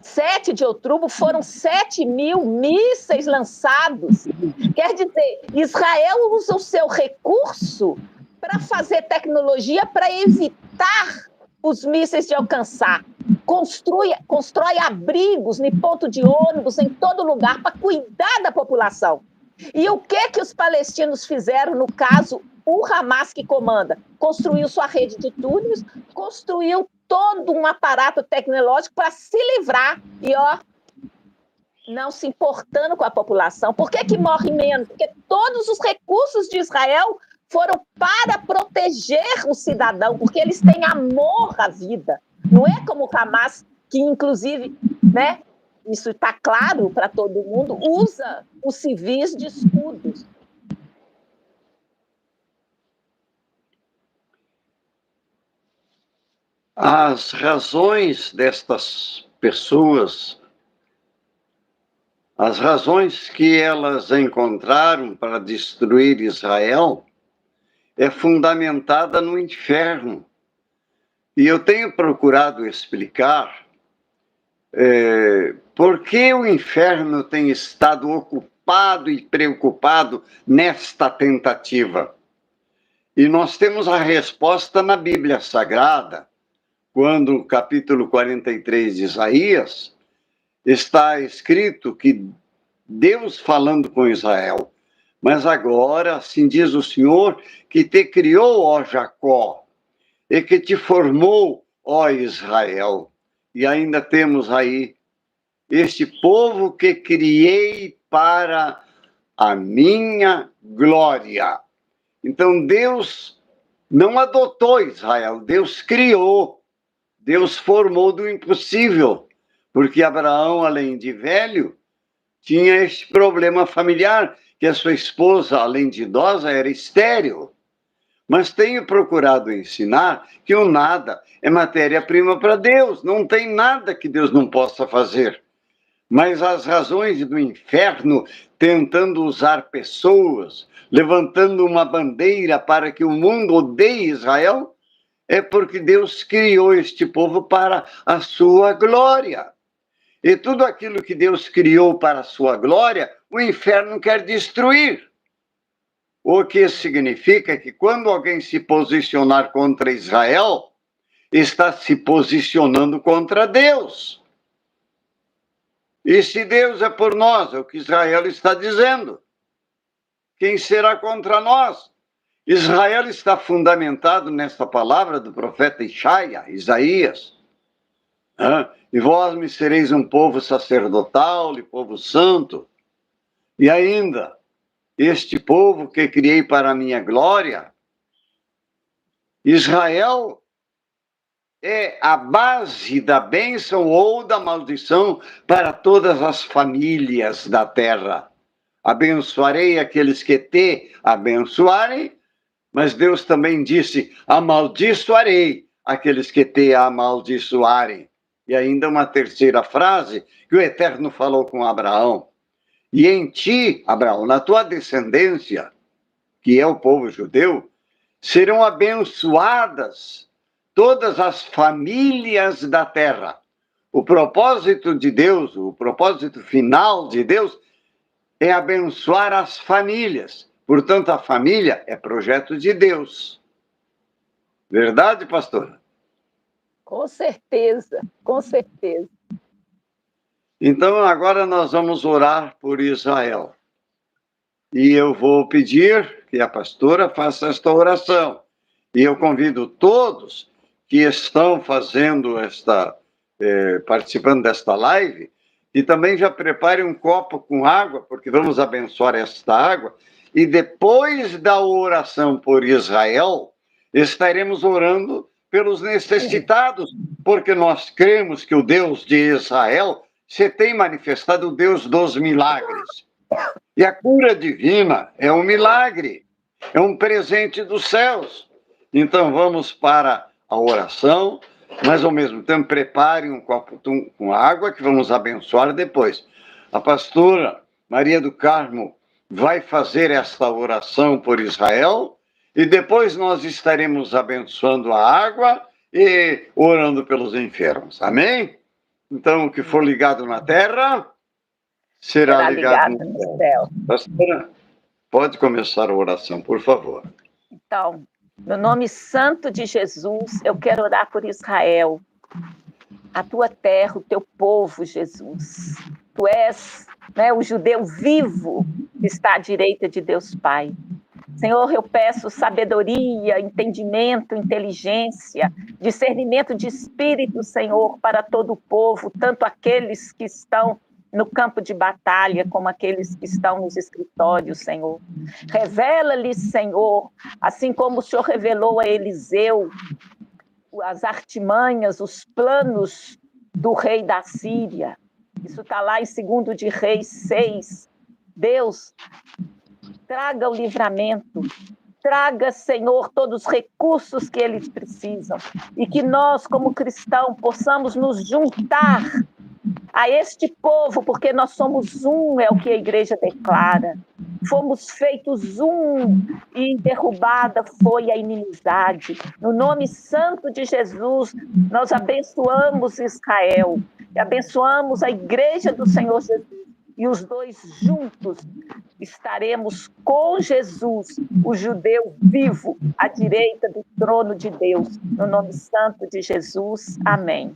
7 de outubro foram 7 mil mísseis lançados. Quer dizer, Israel usa o seu recurso para fazer tecnologia para evitar os mísseis de alcançar. Constrói abrigos em ponto de ônibus, em todo lugar, para cuidar da população. E o que os palestinos fizeram, no caso, o Hamas que comanda? Construiu sua rede de túneis, construiu todo um aparato tecnológico para se livrar e, não se importando com a população. Por que morre menos? Porque todos os recursos de Israel foram para proteger o cidadão, porque eles têm amor à vida. Não é como o Hamas, que, inclusive, né, isso está claro para todo mundo, usa os civis de escudos. As razões destas pessoas, as razões que elas encontraram para destruir Israel, é fundamentada no inferno. E eu tenho procurado explicar por que o inferno tem estado ocupado e preocupado nesta tentativa. E nós temos a resposta na Bíblia Sagrada, quando no capítulo 43 de Isaías está escrito que Deus falando com Israel: mas agora, assim diz o Senhor, que te criou, ó Jacó, e que te formou, ó Israel. E ainda temos aí este povo que criei para a minha glória. Então Deus não adotou Israel, Deus criou, Deus formou do impossível, porque Abraão, além de velho, tinha este problema familiar, que a sua esposa, além de idosa, era estéril. Mas tenho procurado ensinar que o nada é matéria-prima para Deus. Não tem nada que Deus não possa fazer. Mas as razões do inferno, tentando usar pessoas, levantando uma bandeira para que o mundo odeie Israel, é porque Deus criou este povo para a sua glória. E tudo aquilo que Deus criou para a sua glória, o inferno quer destruir. O que significa que quando alguém se posicionar contra Israel, está se posicionando contra Deus. E se Deus é por nós, é o que Israel está dizendo, quem será contra nós? Israel está fundamentado nesta palavra do profeta Isaías. E vós me sereis um povo sacerdotal e povo santo. E ainda, este povo que criei para a minha glória. Israel é a base da bênção ou da maldição para todas as famílias da terra. Abençoarei aqueles que te abençoarem, mas Deus também disse, amaldiçoarei aqueles que te amaldiçoarem. E ainda uma terceira frase que o Eterno falou com Abraão. E em ti, Abraão, na tua descendência, que é o povo judeu, serão abençoadas todas as famílias da terra. O propósito de Deus, o propósito final de Deus é abençoar as famílias. Portanto, a família é projeto de Deus. Verdade, pastora? Com certeza, com certeza. Então, agora nós vamos orar por Israel. E eu vou pedir que a pastora faça esta oração. E eu convido todos que estão fazendo participando desta live, e também já prepare um copo com água, porque vamos abençoar esta água, e depois da oração por Israel, estaremos orando pelos necessitados, porque nós cremos que o Deus de Israel se tem manifestado o Deus dos milagres. E a cura divina é um milagre, é um presente dos céus. Então vamos para a oração, mas ao mesmo tempo prepare um copo com água que vamos abençoar depois. A pastora Maria do Carmo vai fazer esta oração por Israel e depois nós estaremos abençoando a água e orando pelos enfermos. Amém? Então, o que for ligado na terra será ligado no céu. Pastora, pode começar a oração, por favor. Então, no nome santo de Jesus, eu quero orar por Israel, a tua terra, o teu povo, Jesus. Tu és, o judeu vivo que está à direita de Deus Pai. Senhor, eu peço sabedoria, entendimento, inteligência, discernimento de espírito, Senhor, para todo o povo, tanto aqueles que estão no campo de batalha, como aqueles que estão nos escritórios, Senhor. Revela-lhes, Senhor, assim como o Senhor revelou a Eliseu, as artimanhas, os planos do rei da Síria. Isso está lá em 2 de Reis 6. Deus, traga o livramento, traga, Senhor, todos os recursos que eles precisam, e que nós, como cristãos, possamos nos juntar a este povo, porque nós somos um, é o que a igreja declara. Fomos feitos um, e derrubada foi a inimizade. No nome santo de Jesus, nós abençoamos Israel, e abençoamos a igreja do Senhor Jesus, e os dois juntos estaremos com Jesus, o judeu vivo, à direita do trono de Deus. No nome santo de Jesus, amém.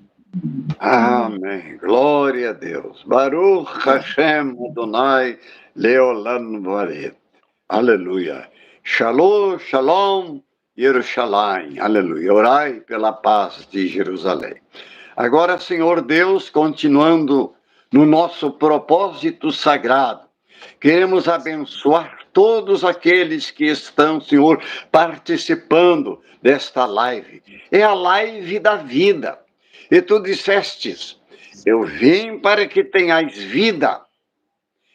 Amém. Glória a Deus. Baruch Hashem Adonai Leolam Varet. Aleluia. Shalom, shalom, Yerushalayim. Aleluia. Orai pela paz de Jerusalém. Agora, Senhor Deus, continuando no nosso propósito sagrado, queremos abençoar todos aqueles que estão, Senhor, participando desta live. É a live da vida. E tu dissestes, eu vim para que tenhais vida,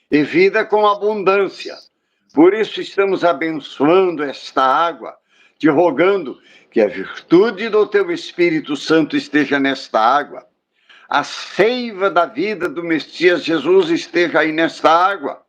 e vida com abundância. Por isso estamos abençoando esta água, te rogando que a virtude do teu Espírito Santo esteja nesta água. A seiva da vida do Messias Jesus esteja aí nesta água.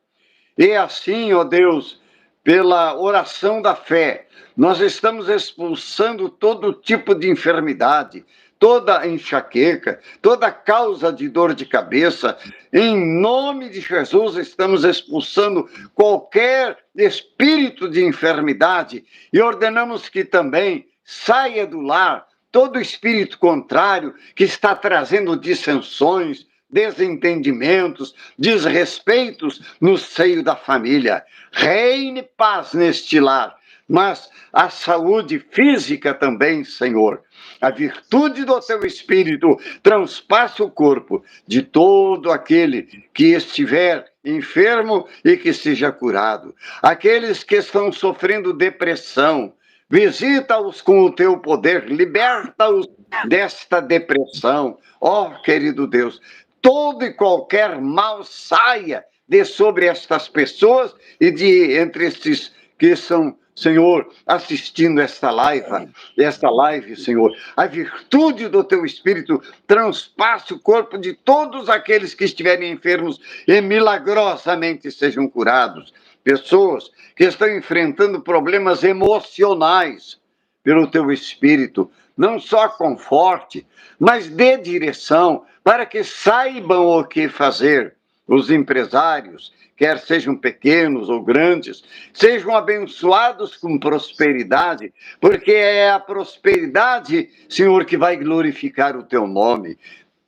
E assim, ó Deus, pela oração da fé, nós estamos expulsando todo tipo de enfermidade, toda enxaqueca, toda causa de dor de cabeça. Em nome de Jesus, estamos expulsando qualquer espírito de enfermidade e ordenamos que também saia do lar todo espírito contrário que está trazendo dissensões, desentendimentos, desrespeitos no seio da família. Reine paz neste lar, mas a saúde física também, Senhor. A virtude do teu Espírito transpassa o corpo de todo aquele que estiver enfermo e que seja curado. Aqueles que estão sofrendo depressão, visita-os com o teu poder, liberta-os desta depressão. Ó, querido Deus, todo e qualquer mal saia de sobre estas pessoas e de entre estes que são, Senhor, assistindo esta live, Senhor. A virtude do teu Espírito transpasse o corpo de todos aqueles que estiverem enfermos e milagrosamente sejam curados. Pessoas que estão enfrentando problemas emocionais pelo teu Espírito, não só conforte, mas dê direção para que saibam o que fazer. Os empresários, quer sejam pequenos ou grandes, sejam abençoados com prosperidade, porque é a prosperidade, Senhor, que vai glorificar o teu nome.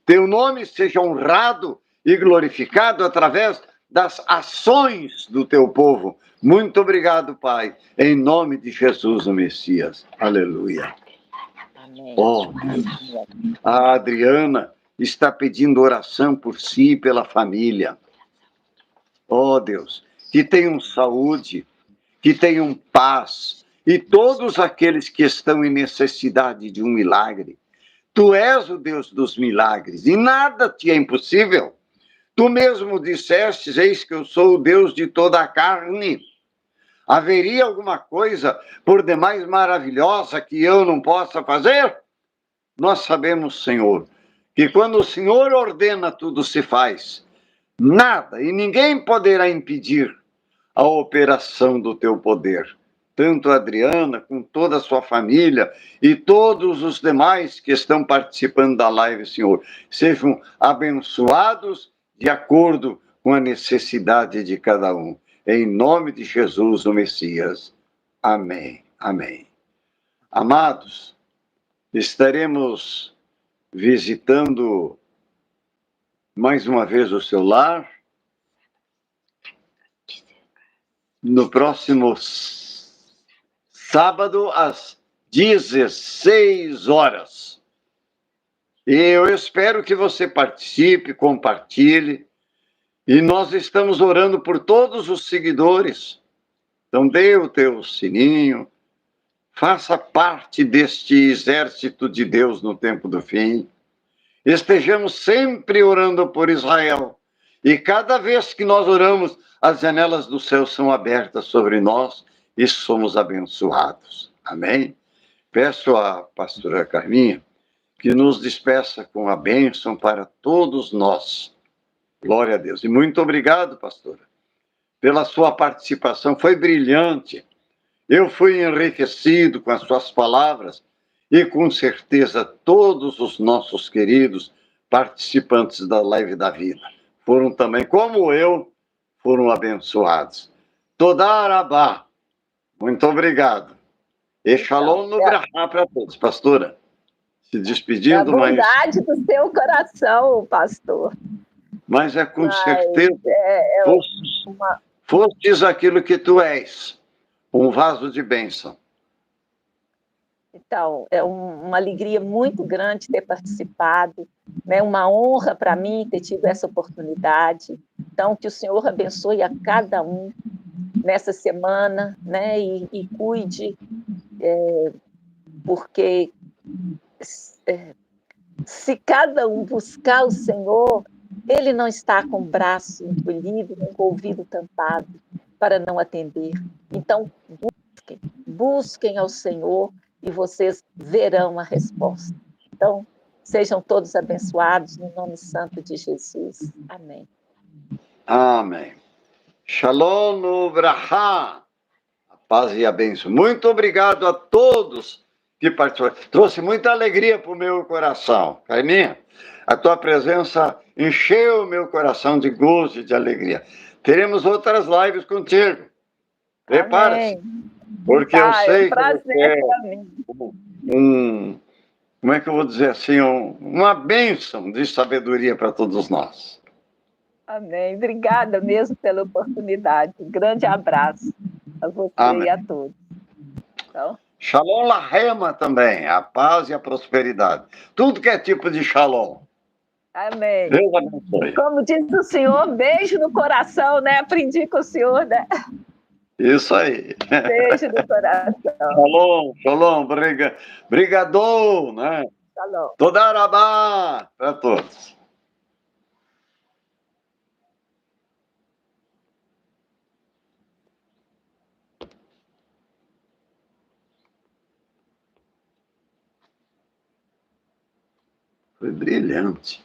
Teu nome seja honrado e glorificado através das ações do teu povo. Muito obrigado, Pai, em nome de Jesus, o Messias. Aleluia. Amém. Oh, Deus. A Adriana está pedindo oração por si e pela família. Oh, Deus, que tenham saúde, que tenham paz, e todos aqueles que estão em necessidade de um milagre. Tu és o Deus dos milagres, e nada te é impossível. Tu mesmo dissestes, eis que eu sou o Deus de toda a carne. Haveria alguma coisa por demais maravilhosa que eu não possa fazer? Nós sabemos, Senhor, que quando o Senhor ordena, tudo se faz. Nada e ninguém poderá impedir a operação do teu poder. Tanto a Adriana, com toda a sua família e todos os demais que estão participando da live, Senhor, sejam abençoados de acordo com a necessidade de cada um. Em nome de Jesus, o Messias. Amém. Amém. Amados, estaremos visitando mais uma vez o seu lar no próximo sábado, às 16 horas. E eu espero que você participe, compartilhe. E nós estamos orando por todos os seguidores. Então, dê o teu sininho. Faça parte deste exército de Deus no tempo do fim. Estejamos sempre orando por Israel. E cada vez que nós oramos, as janelas do céu são abertas sobre nós e somos abençoados. Amém? Peço à pastora Carminha que nos despeça com a bênção para todos nós. Glória a Deus. E muito obrigado, pastora, pela sua participação. Foi brilhante. Eu fui enriquecido com as suas palavras e, com certeza, todos os nossos queridos participantes da Live da Vida foram também, como eu, foram abençoados. Todá Rabá. Muito obrigado. E shalom no brahá para todos. Pastora, se despedindo, mas... A bondade do seu coração, pastor. Mas é com certeza, fostes aquilo que tu és, um vaso de bênção. Então, é uma alegria muito grande ter participado, né? Uma honra para mim ter tido essa oportunidade. Então, que o Senhor abençoe a cada um nessa semana, né? E cuide, porque se cada um buscar o Senhor, Ele não está com o braço encolhido, com o ouvido tampado, para não atender. Então, busquem ao Senhor e vocês verão a resposta. Então, sejam todos abençoados no nome santo de Jesus. Amém. Amém. Shalom Ubrahá. A paz e a bênção. Muito obrigado a todos que participou. Trouxe muita alegria para o meu coração. Carminha, a tua presença encheu o meu coração de gozo e de alegria. Teremos outras lives contigo. Prepara-se, Amém. porque eu Tá, é um sei que você prazer é para mim. como é que eu vou dizer assim, uma bênção de sabedoria para todos nós. Amém. Obrigada mesmo pela oportunidade. Um grande abraço a você e a Amém. todos. Então, Shalom Lahema também, a paz e a prosperidade. Tudo que é tipo de shalom. amém. Deus E abençoe. como diz o senhor, beijo no coração, né? Aprendi com o senhor, né? Isso aí. Beijo no coração. Shalom, shalom, brigador, né? Shalom. Toda arabá para todos. Foi brilhante.